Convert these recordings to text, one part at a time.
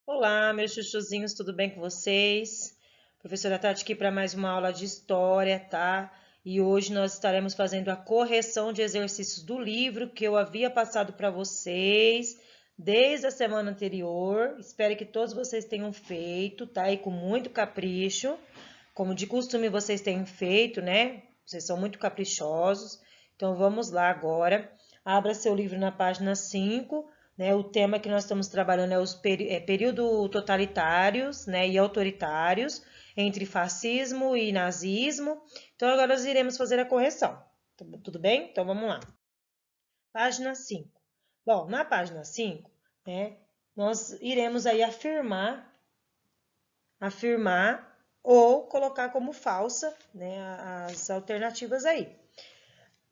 Olá, meus chuchuzinhos, tudo bem com vocês? Professora Tati aqui para mais uma aula de história, tá? E hoje nós estaremos fazendo a correção de exercícios do livro que eu havia passado para vocês desde a semana anterior. Espero que todos vocês tenham feito, tá? E com muito capricho, como de costume vocês têm feito, né? Vocês são muito caprichosos. Então vamos lá agora. Abra seu livro na página 5. Né, o tema que nós estamos trabalhando é os período totalitários, né, e autoritários, entre fascismo e nazismo. Então, agora nós iremos fazer a correção. Tudo bem? Então, vamos lá. Página 5. Bom, na página 5, né, nós iremos aí afirmar ou colocar como falsa, né, as alternativas aí.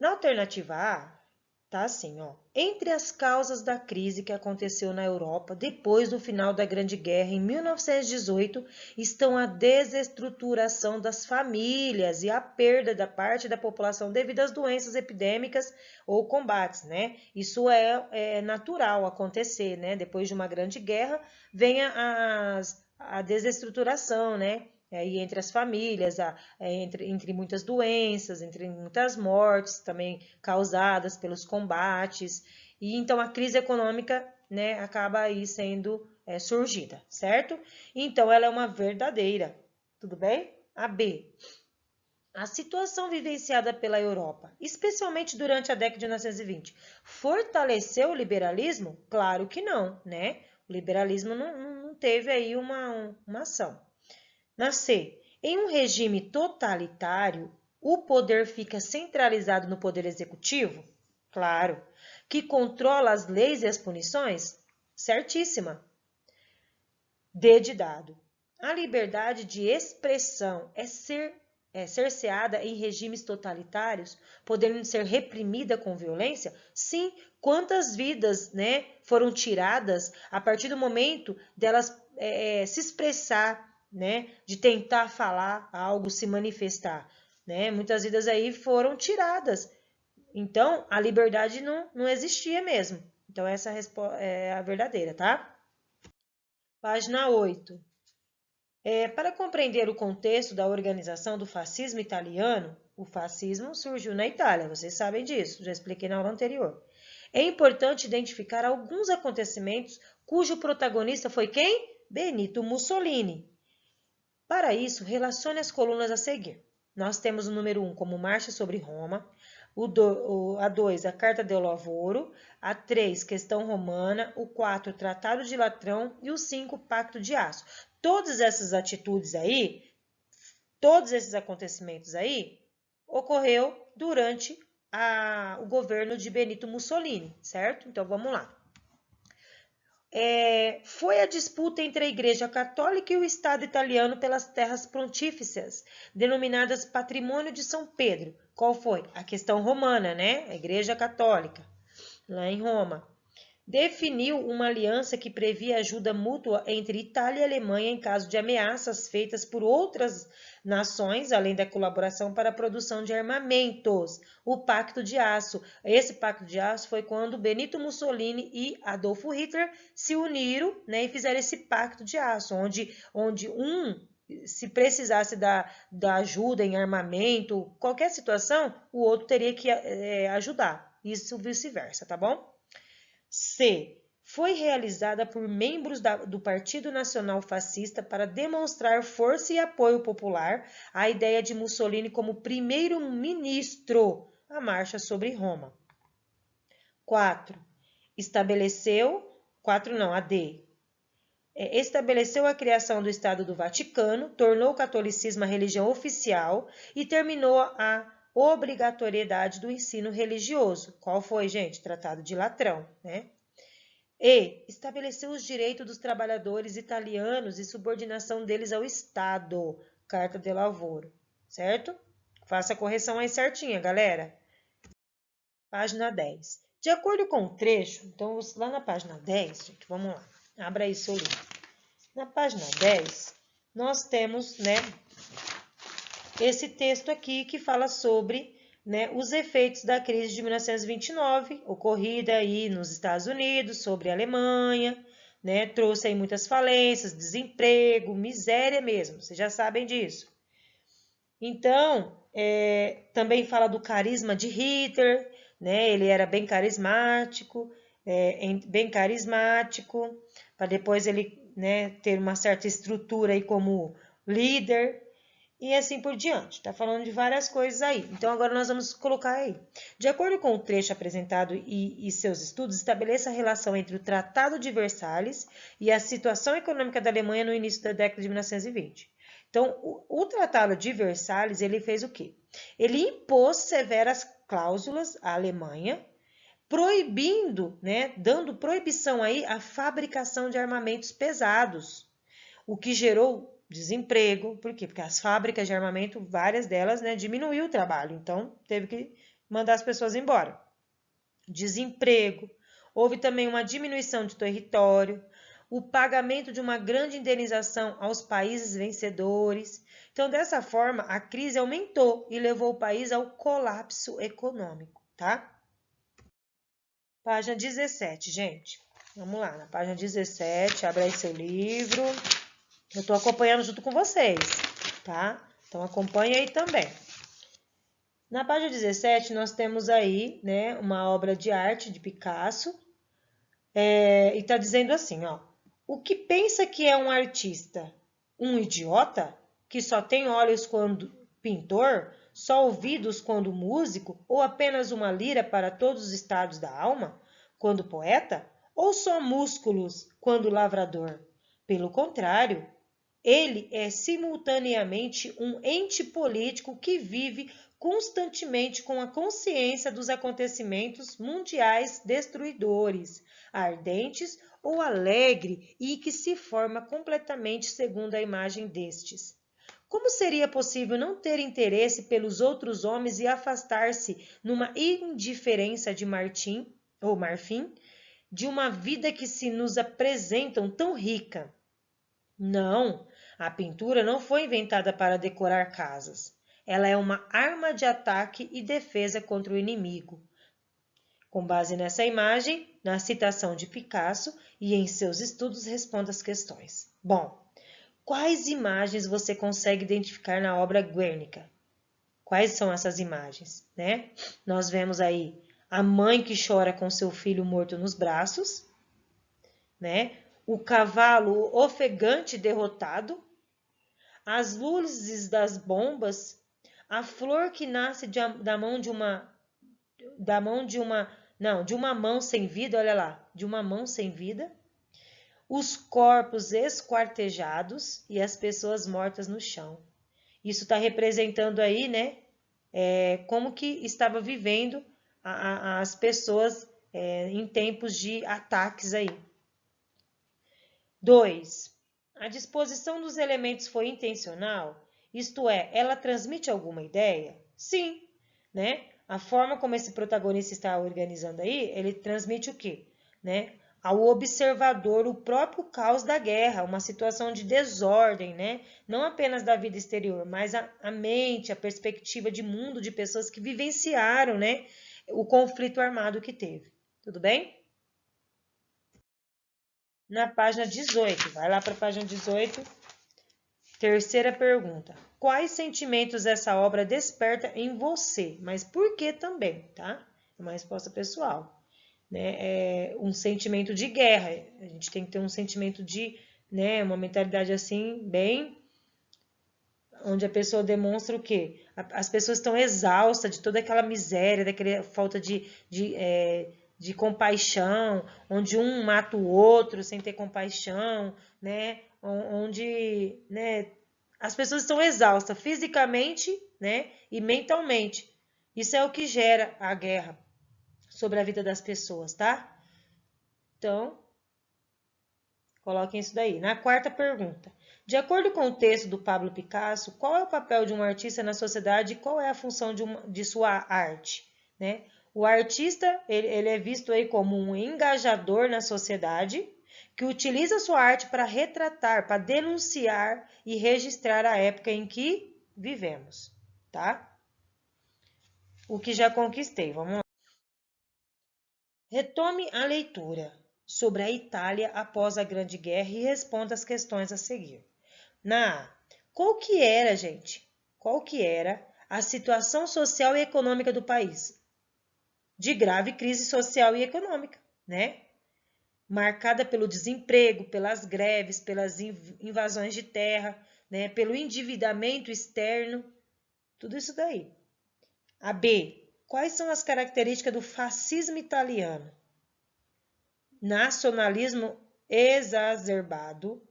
Na alternativa A, tá assim, ó. Entre as causas da crise que aconteceu na Europa depois do final da Grande Guerra em 1918 estão a desestruturação das famílias e a perda da parte da população devido às doenças epidêmicas ou combates, né? Isso é natural acontecer, né? Depois de uma grande guerra, vem a desestruturação, né? E entre as famílias, entre muitas doenças, entre muitas mortes também causadas pelos combates, e então a crise econômica, né, acaba aí sendo surgida, certo? Então ela é uma verdadeira, tudo bem? A B. A situação vivenciada pela Europa, especialmente durante a década de 1920, fortaleceu o liberalismo? Claro que não, né? O liberalismo não teve aí uma ação. Na C, em um regime totalitário, o poder fica centralizado no poder executivo? Claro. Que controla as leis e as punições? Certíssima. D de dado. A liberdade de expressão é cerceada em regimes totalitários, podendo ser reprimida com violência? Sim. Quantas vidas, né, foram tiradas a partir do momento delas se expressar, né, de tentar falar algo, se manifestar, né? Muitas vidas aí foram tiradas. Então, a liberdade não existia mesmo. Então, essa é a verdadeira, tá? Página 8. Para compreender o contexto da organização do fascismo italiano, o fascismo surgiu na Itália, vocês sabem disso, já expliquei na aula anterior. É importante identificar alguns acontecimentos cujo protagonista foi quem? Benito Mussolini. Para isso, relacione as colunas a seguir. Nós temos o número 1 como Marcha sobre Roma, a 2, a Carta del Lavoro, a 3, Questão Romana, o 4, Tratado de Latrão e o 5, Pacto de Aço. Todas essas atitudes aí, todos esses acontecimentos aí, ocorreu durante o governo de Benito Mussolini, certo? Então, vamos lá. Foi a disputa entre a Igreja Católica e o Estado italiano pelas terras pontífices, denominadas Patrimônio de São Pedro. Qual foi? A questão romana, né? A Igreja Católica, lá em Roma. Definiu uma aliança que previa ajuda mútua entre Itália e Alemanha em caso de ameaças feitas por outras nações, além da colaboração para a produção de armamentos. O Pacto de Aço. Esse Pacto de Aço foi quando Benito Mussolini e Adolfo Hitler se uniram, né, e fizeram esse Pacto de Aço, onde se precisasse da ajuda em armamento, qualquer situação, o outro teria que ajudar. Isso vice-versa, tá bom? C. Foi realizada por membros do Partido Nacional Fascista para demonstrar força e apoio popular à ideia de Mussolini como primeiro-ministro, a Marcha sobre Roma. 4. Estabeleceu, 4 não, a D. Estabeleceu a criação do Estado do Vaticano, tornou o catolicismo a religião oficial e terminou a obrigatoriedade do ensino religioso. Qual foi, gente? Tratado de Latrão, né? E estabeleceu os direitos dos trabalhadores italianos e subordinação deles ao Estado. Carta de Lavoro, certo? Faça a correção aí certinha, galera. Página 10. De acordo com o trecho, então lá na página 10, gente, vamos lá. Abra aí seu livro. Na página 10, nós temos, né, esse texto aqui que fala sobre, né, os efeitos da crise de 1929, ocorrida aí nos Estados Unidos, sobre a Alemanha, né? Trouxe aí muitas falências, desemprego, miséria mesmo, vocês já sabem disso. Então, também fala do carisma de Hitler, né? Ele era bem carismático, para depois ele, né, ter uma certa estrutura aí como líder e assim por diante. Tá falando de várias coisas aí. Então, agora nós vamos colocar aí. De acordo com o trecho apresentado e seus estudos, estabeleça a relação entre o Tratado de Versalhes e a situação econômica da Alemanha no início da década de 1920. Então, o Tratado de Versalhes, ele fez o quê? Ele impôs severas cláusulas à Alemanha, proibindo, né, dando proibição aí à fabricação de armamentos pesados, o que gerou desemprego. Por quê? Porque as fábricas de armamento, várias delas, né, diminuiu o trabalho, então teve que mandar as pessoas embora. Desemprego, houve também uma diminuição de território, o pagamento de uma grande indenização aos países vencedores. Então, dessa forma, a crise aumentou e levou o país ao colapso econômico, tá? Página 17, gente. Vamos lá, na página 17, abra aí seu livro. Eu estou acompanhando junto com vocês, tá? Então, acompanha aí também. Na página 17, nós temos aí, né, uma obra de arte de Picasso, e está dizendo assim, ó. O que pensa que é um artista? Um idiota? Que só tem olhos quando pintor? Só ouvidos quando músico? Ou apenas uma lira para todos os estados da alma? Quando poeta? Ou só músculos quando lavrador? Pelo contrário, ele é simultaneamente um ente político que vive constantemente com a consciência dos acontecimentos mundiais destruidores, ardentes ou alegre e que se forma completamente segundo a imagem destes. Como seria possível não ter interesse pelos outros homens e afastar-se numa indiferença de marfim, de uma vida que se nos apresentam tão rica? Não, a pintura não foi inventada para decorar casas. Ela é uma arma de ataque e defesa contra o inimigo. Com base nessa imagem, na citação de Picasso e em seus estudos, responda as questões. Bom, quais imagens você consegue identificar na obra Guernica? Quais são essas imagens, né? Nós vemos aí a mãe que chora com seu filho morto nos braços, né? O cavalo ofegante derrotado, as luzes das bombas, a flor que nasce da mão de uma mão sem vida, olha lá, de uma mão sem vida, os corpos esquartejados e as pessoas mortas no chão. Isso está representando aí, né, como que estava vivendo as pessoas em tempos de ataques aí. 2. A disposição dos elementos foi intencional? Isto é, ela transmite alguma ideia? Sim, né? A forma como esse protagonista está organizando aí, ele transmite o quê? Né? Ao observador o próprio caos da guerra, uma situação de desordem, né? Não apenas da vida exterior, mas a mente, a perspectiva de mundo de pessoas que vivenciaram, né, o conflito armado que teve. Tudo bem? Na página 18, vai lá para a página 18. Terceira pergunta. Quais sentimentos essa obra desperta em você? Mas por que também, tá? É uma resposta pessoal. Né? É um sentimento de guerra. A gente tem que ter um sentimento de, né, uma mentalidade assim, bem... onde a pessoa demonstra o quê? As pessoas estão exaustas de toda aquela miséria, daquela falta de compaixão, onde um mata o outro sem ter compaixão, né? Onde, né, as pessoas estão exaustas fisicamente, né, e mentalmente. Isso é o que gera a guerra sobre a vida das pessoas, tá? Então, coloquem isso daí. Na quarta pergunta. De acordo com o texto do Pablo Picasso, qual é o papel de um artista na sociedade e qual é a função de sua arte? Né? O artista ele é visto aí como um engajador na sociedade que utiliza sua arte para retratar, para denunciar e registrar a época em que vivemos. Tá? O que já conquistei. Vamos lá. Retome a leitura. sobre a Itália após a Grande Guerra e responda as questões a seguir. Na A, qual que era, gente? Qual que era a situação social e econômica do país? De grave crise social e econômica, né? Marcada pelo desemprego, pelas greves, pelas invasões de terra, né? Pelo endividamento externo, tudo isso daí. A B, quais são as características do fascismo italiano? Nacionalismo exacerbado,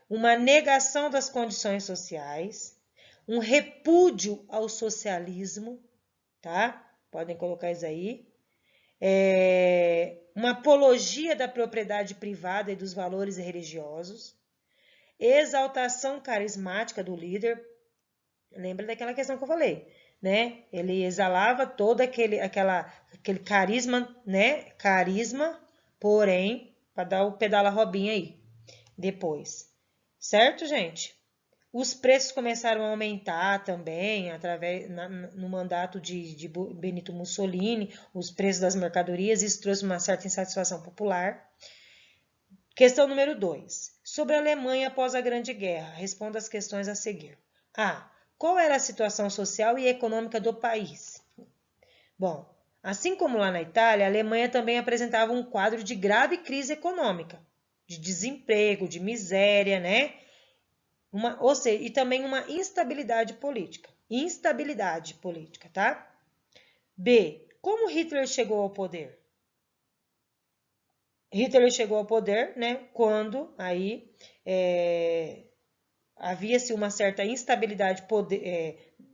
uma negação das condições sociais, um repúdio ao socialismo, tá? Podem colocar isso aí. Uma apologia da propriedade privada e dos valores religiosos, exaltação carismática do líder. Lembra daquela questão que eu falei, né? Ele exalava todo aquele carisma, né? Carisma, porém, para dar o pedala Robinha aí, depois. Certo, gente? Os preços começaram a aumentar também, no mandato de Benito Mussolini, os preços das mercadorias, isso trouxe uma certa insatisfação popular. Questão número 2. Sobre a Alemanha após a Grande Guerra, responda as questões a seguir. A. Qual era a situação social e econômica do país? Bom, assim como lá na Itália, a Alemanha também apresentava um quadro de grave crise econômica, de desemprego, de miséria, né? Ou seja, e também uma instabilidade política. Instabilidade política, tá? B. Como Hitler chegou ao poder? Hitler chegou ao poder, né? Quando aí havia-se uma certa instabilidade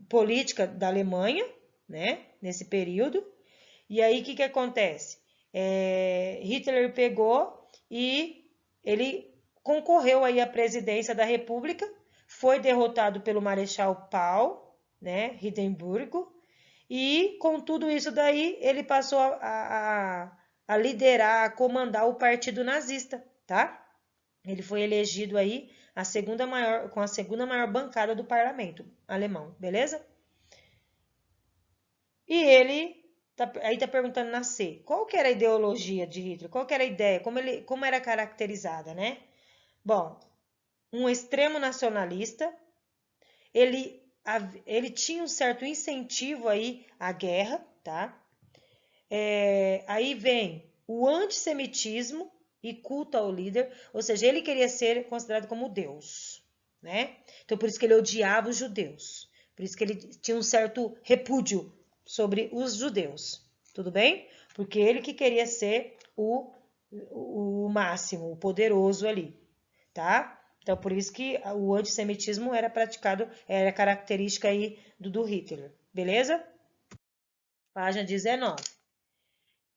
política da Alemanha, né? Nesse período. E aí, o que acontece? Hitler pegou e ele concorreu aí à presidência da República, foi derrotado pelo Marechal Paul, né, Hindenburgo, e com tudo isso daí, ele passou a liderar, a comandar o partido nazista, tá? Ele foi elegido aí com a segunda maior bancada do parlamento alemão, beleza? E ele aí tá perguntando na C, qual que era a ideologia de Hitler? Qual que era a ideia? Como era caracterizada, né? Bom, um extremo nacionalista, ele tinha um certo incentivo aí à guerra, tá? Aí vem o antissemitismo e culto ao líder, ou seja, ele queria ser considerado como Deus, né? Então, por isso que ele odiava os judeus, por isso que ele tinha um certo repúdio sobre os judeus, tudo bem? Porque ele que queria ser o máximo, o poderoso ali, tá? Então, por isso que o antissemitismo era praticado, era característica aí do Hitler, beleza? Página 19.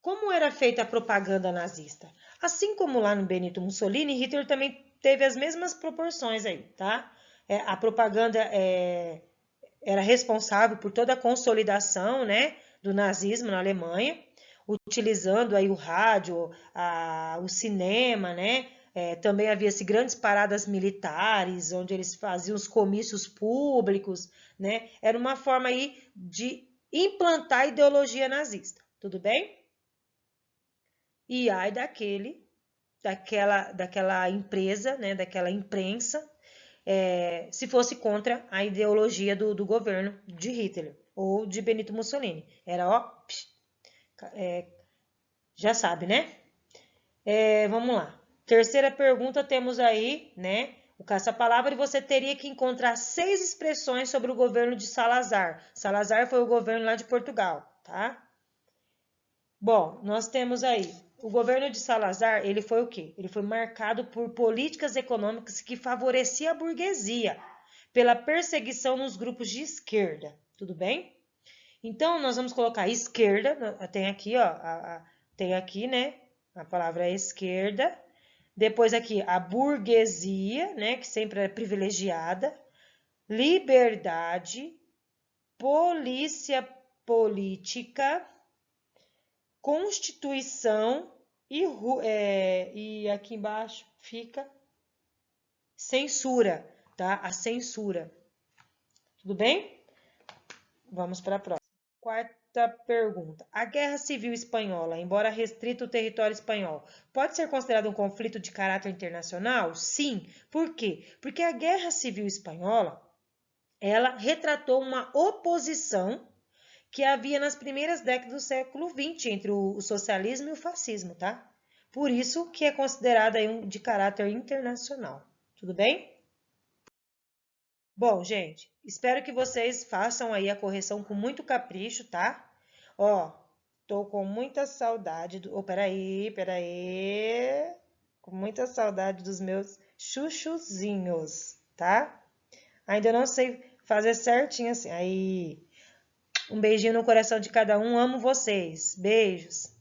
Como era feita a propaganda nazista? Assim como lá no Benito Mussolini, Hitler também teve as mesmas proporções aí, tá? A propaganda era responsável por toda a consolidação, né, do nazismo na Alemanha, utilizando aí o rádio, o cinema, né? Também havia-se grandes paradas militares, onde eles faziam os comícios públicos, né? Era uma forma aí de implantar a ideologia nazista, tudo bem? E ai daquela empresa, né, daquela imprensa, se fosse contra a ideologia do governo de Hitler ou de Benito Mussolini. Era, já sabe, né? Vamos lá. Terceira pergunta, temos aí, né, o caça-palavra, e você teria que encontrar 6 expressões sobre o governo de Salazar. Salazar foi o governo lá de Portugal, tá? Bom, nós temos aí, o governo de Salazar, ele foi o quê? Ele foi marcado por políticas econômicas que favoreciam a burguesia, pela perseguição nos grupos de esquerda, tudo bem? Então, nós vamos colocar esquerda, tem aqui, ó, tem aqui, né, a palavra esquerda, depois aqui a burguesia, né, que sempre é privilegiada, liberdade, polícia política, Constituição e aqui embaixo fica censura, tá? A censura. Tudo bem? Vamos para a próxima. Quarta pergunta. A Guerra Civil Espanhola, embora restrita ao território espanhol, pode ser considerada um conflito de caráter internacional? Sim. Por quê? Porque a Guerra Civil Espanhola, ela retratou uma oposição que havia nas primeiras décadas do século XX entre o socialismo e o fascismo, tá? Por isso que é considerada aí de caráter internacional. Tudo bem? Bom, gente, espero que vocês façam aí a correção com muito capricho, tá? Ó, tô com muita saudade do... Oh, peraí. Com muita saudade dos meus chuchuzinhos, tá? Ainda não sei fazer certinho assim. Aí, um beijinho no coração de cada um. Amo vocês. Beijos.